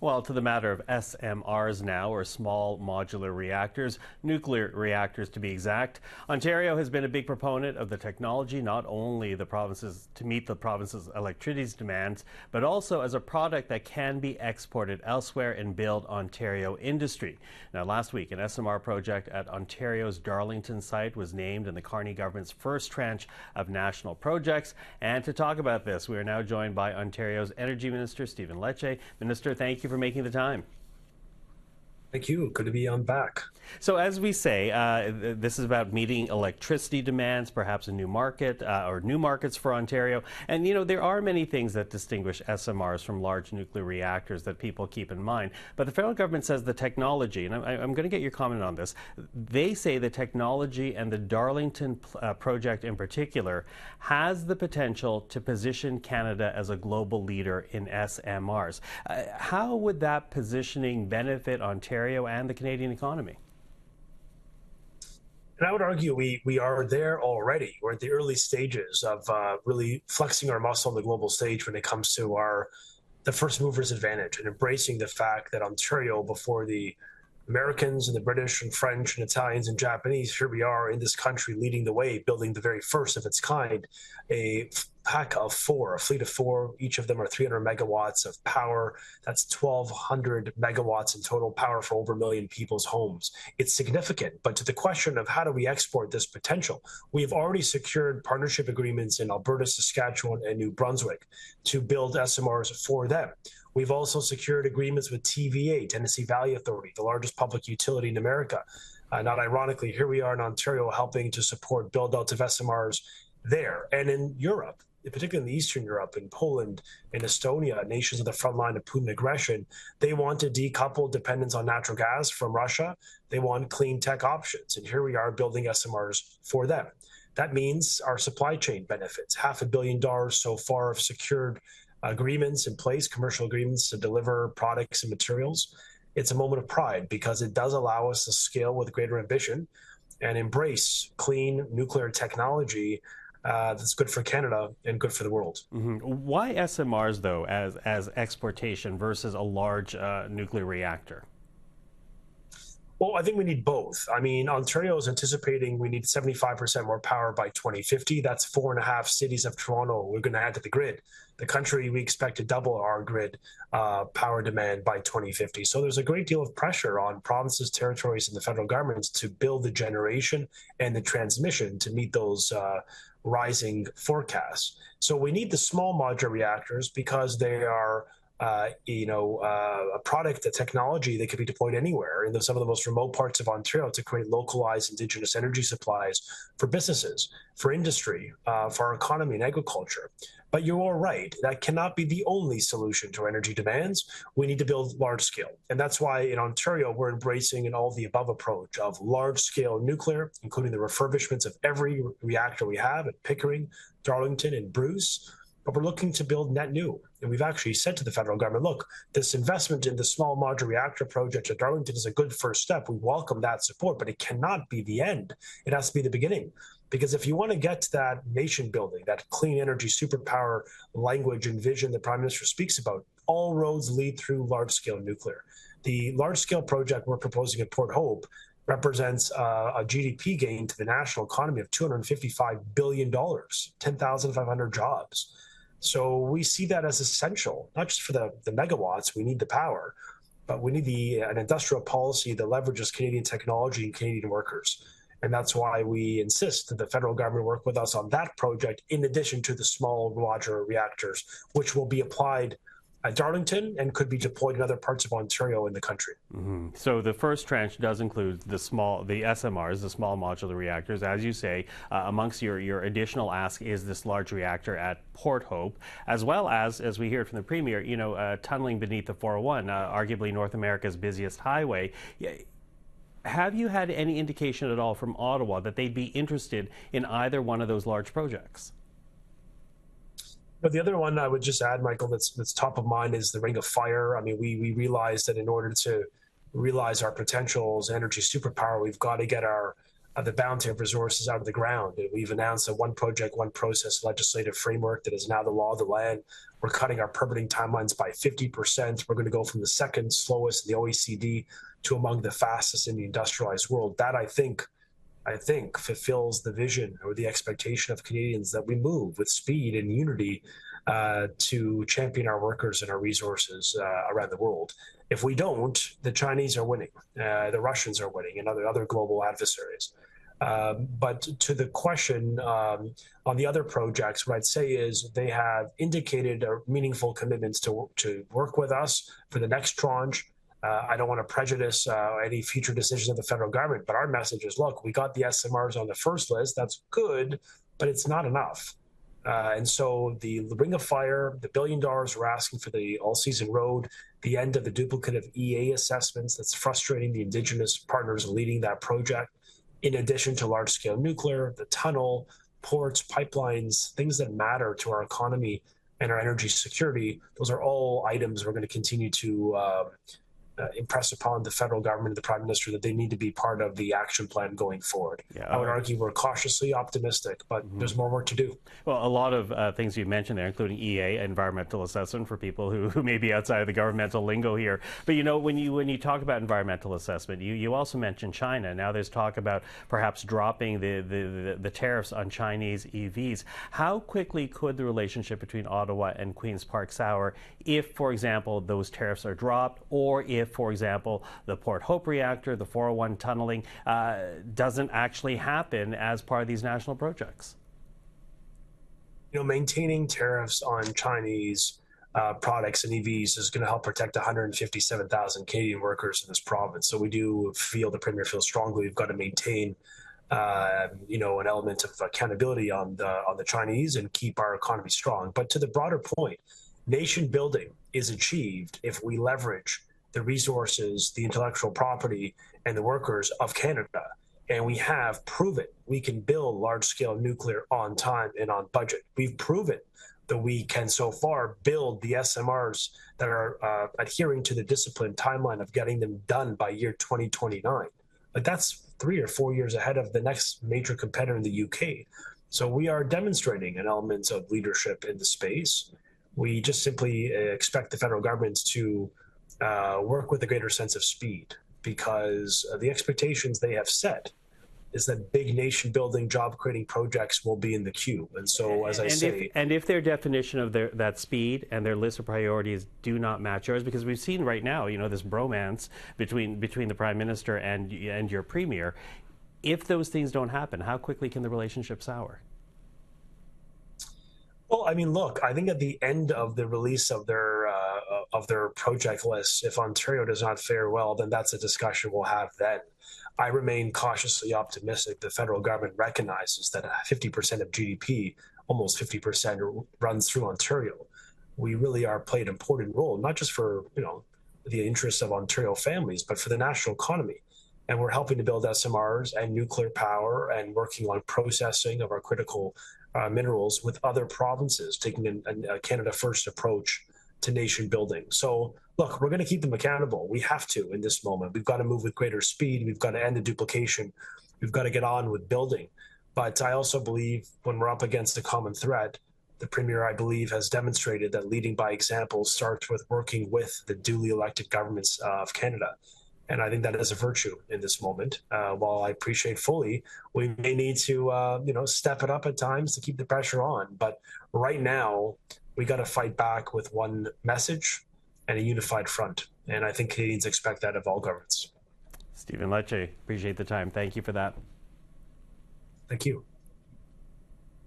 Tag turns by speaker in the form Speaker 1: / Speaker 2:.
Speaker 1: Well, to the matter of SMRs now, or small modular reactors, nuclear reactors to be exact. Ontario has been a big proponent of the technology, not only the provinces to meet the province's electricity demands, but also as a product that can be exported elsewhere and build Ontario industry. Now, last week, an SMR project at Ontario's Darlington site was named in the Carney government's first tranche of national projects. And to talk about this, we are now joined by Ontario's Energy Minister, Stephen Lecce. Minister, thank you for making the time.
Speaker 2: Thank you. Good to be on back.
Speaker 1: So as we say, this is about meeting electricity demands, perhaps a new market or new markets for Ontario. And, you know, there are many things that distinguish SMRs from large nuclear reactors that people keep in mind. But the federal government says the technology, and I'm going to get your comment on this, they say the technology and the Darlington project in particular has the potential to position Canada as a global leader in SMRs. How would that positioning benefit Ontario and the Canadian economy?
Speaker 2: And I would argue we are there already. We're at the early stages of really flexing our muscle on the global stage when it comes to the first mover's advantage and embracing the fact that Ontario, before the Americans and the British and French and Italians and Japanese, here we are in this country leading the way, building the very first of its kind, a fleet of four. Each of them are 300 megawatts of power. That's 1,200 megawatts in total power for over 1 million people's homes. It's significant. But to the question of how do we export this potential, we've already secured partnership agreements in Alberta, Saskatchewan, and New Brunswick to build SMRs for them. We've also secured agreements with TVA, Tennessee Valley Authority, the largest public utility in America. Not ironically, here we are in Ontario helping to support build-outs of SMRs there. And in Europe, particularly in Eastern Europe, in Poland, in Estonia, nations at the front line of Putin aggression, they want to decouple dependence on natural gas from Russia. They want clean tech options. And here we are building SMRs for them. That means our supply chain benefits. $500 million so far of secured agreements in place, commercial agreements to deliver products and materials. It's a moment of pride because it does allow us to scale with greater ambition and embrace clean nuclear technology that's good for Canada and good for the world.
Speaker 1: Mm-hmm. Why SMRs, though, as exportation versus a large nuclear reactor?
Speaker 2: Well, I think we need both. I mean, Ontario is anticipating we need 75% more power by 2050. That's 4.5 cities of Toronto we're going to add to the grid. The country, we expect to double our grid power demand by 2050. So there's a great deal of pressure on provinces, territories, and the federal governments to build the generation and the transmission to meet those rising forecasts. So we need the small modular reactors because they are a product, a technology that could be deployed anywhere in some of the most remote parts of Ontario to create localized Indigenous energy supplies for businesses, for industry, for our economy and agriculture. But you're all right. That cannot be the only solution to our energy demands. We need to build large scale. And that's why in Ontario, we're embracing an all of the above approach of large scale nuclear, including the refurbishments of every reactor we have at Pickering, Darlington, and Bruce. But we're looking to build net new. And we've actually said to the federal government, look, this investment in the small modular reactor project at Darlington is a good first step. We welcome that support, but it cannot be the end. It has to be the beginning. Because if you want to get to that nation building, that clean energy superpower language and vision the Prime Minister speaks about, all roads lead through large-scale nuclear. The large-scale project we're proposing at Port Hope represents a GDP gain to the national economy of $255 billion, 10,500 jobs. So we see that as essential, not just for the megawatts, we need the power, but we need an industrial policy that leverages Canadian technology and Canadian workers. And that's why we insist that the federal government work with us on that project, in addition to the small modular reactors, which will be applied at Darlington and could be deployed in other parts of Ontario in the country.
Speaker 1: Mm-hmm. So the first tranche does include the SMRs, the small modular reactors. As you say, amongst your additional ask is this large reactor at Port Hope, as well as we heard from the Premier, tunneling beneath the 401, arguably North America's busiest highway. Have you had any indication at all from Ottawa that they'd be interested in either one of those large projects?
Speaker 2: But the other one I would just add, Michael, that's top of mind is the Ring of Fire. I mean, we realized that in order to realize our potential as energy superpower, we've got to get our the bounty of resources out of the ground. And we've announced a one project, one process legislative framework that is now the law of the land. We're cutting our permitting timelines by 50%. We're going to go from the second slowest in the OECD to among the fastest in the industrialized world. That I think fulfills the vision or the expectation of Canadians that we move with speed and unity to champion our workers and our resources around the world. If we don't, the Chinese are winning, the Russians are winning, and other global adversaries. But to the question on the other projects, what I'd say is they have indicated meaningful commitments to work with us for the next tranche. I don't want to prejudice any future decisions of the federal government, but our message is, look, we got the SMRs on the first list. That's good, but it's not enough. And so the Ring of Fire, the $1 billion we're asking for the all-season road, the end of the duplicative EA assessments that's frustrating the Indigenous partners leading that project, in addition to large-scale nuclear, the tunnel, ports, pipelines, things that matter to our economy and our energy security, those are all items we're going to continue to impress upon the federal government and the Prime Minister that they need to be part of the action plan going forward. Yeah, I would argue we're cautiously optimistic, but there's more work to do.
Speaker 1: Well, a lot of things you mentioned there, including EA, environmental assessment, for people who may be outside of the governmental lingo here. But you know, when you talk about environmental assessment, you also mentioned China. Now there's talk about perhaps dropping the tariffs on Chinese EVs. How quickly could the relationship between Ottawa and Queen's Park sour if, for example, those tariffs are dropped, or if, for example, the Port Hope reactor, the 401 tunneling, doesn't actually happen as part of these national projects?
Speaker 2: You know, maintaining tariffs on Chinese products and EVs is going to help protect 157,000 Canadian workers in this province. So we do feel, the Premier feels strongly, we've got to maintain, you know, an element of accountability on the Chinese and keep our economy strong. But to the broader point, nation building is achieved if we leverage the resources, the intellectual property, and the workers of Canada. And we have proven we can build large-scale nuclear on time and on budget. We've proven that we can so far build the SMRs that are adhering to the disciplined timeline of getting them done by year 2029. But that's 3 or 4 years ahead of the next major competitor in the UK. So we are demonstrating an element of leadership in the space. We just simply expect the federal government to work with a greater sense of speed, because the expectations they have set is that big nation-building, job-creating projects will be in the queue. And so, as I say...
Speaker 1: If their definition of that speed and their list of priorities do not match yours, because we've seen right now, you know, this bromance between the Prime Minister and your Premier, if those things don't happen, how quickly can the relationship sour?
Speaker 2: Well, I mean, look, I think at the end of the release of their project list, if Ontario does not fare well, then that's a discussion we'll have then. I remain cautiously optimistic the federal government recognizes that 50% of GDP, almost 50%, runs through Ontario. We really are playing an important role, not just for, you know, the interests of Ontario families, but for the national economy. And we're helping to build SMRs and nuclear power and working on processing of our critical minerals with other provinces, taking a Canada First approach to nation building. So look, we're going to keep them accountable. We have to in this moment. We've got to move with greater speed. We've got to end the duplication. We've got to get on with building. But I also believe when we're up against a common threat, the Premier, I believe, has demonstrated that leading by example starts with working with the duly elected governments of Canada. And I think that is a virtue in this moment. While I appreciate fully, we may need to, you know, step it up at times to keep the pressure on. But right now, we got to fight back with one message and a unified front. And I think Canadians expect that of all governments.
Speaker 1: Stephen Lecce, appreciate the time. Thank you for that.
Speaker 2: Thank you.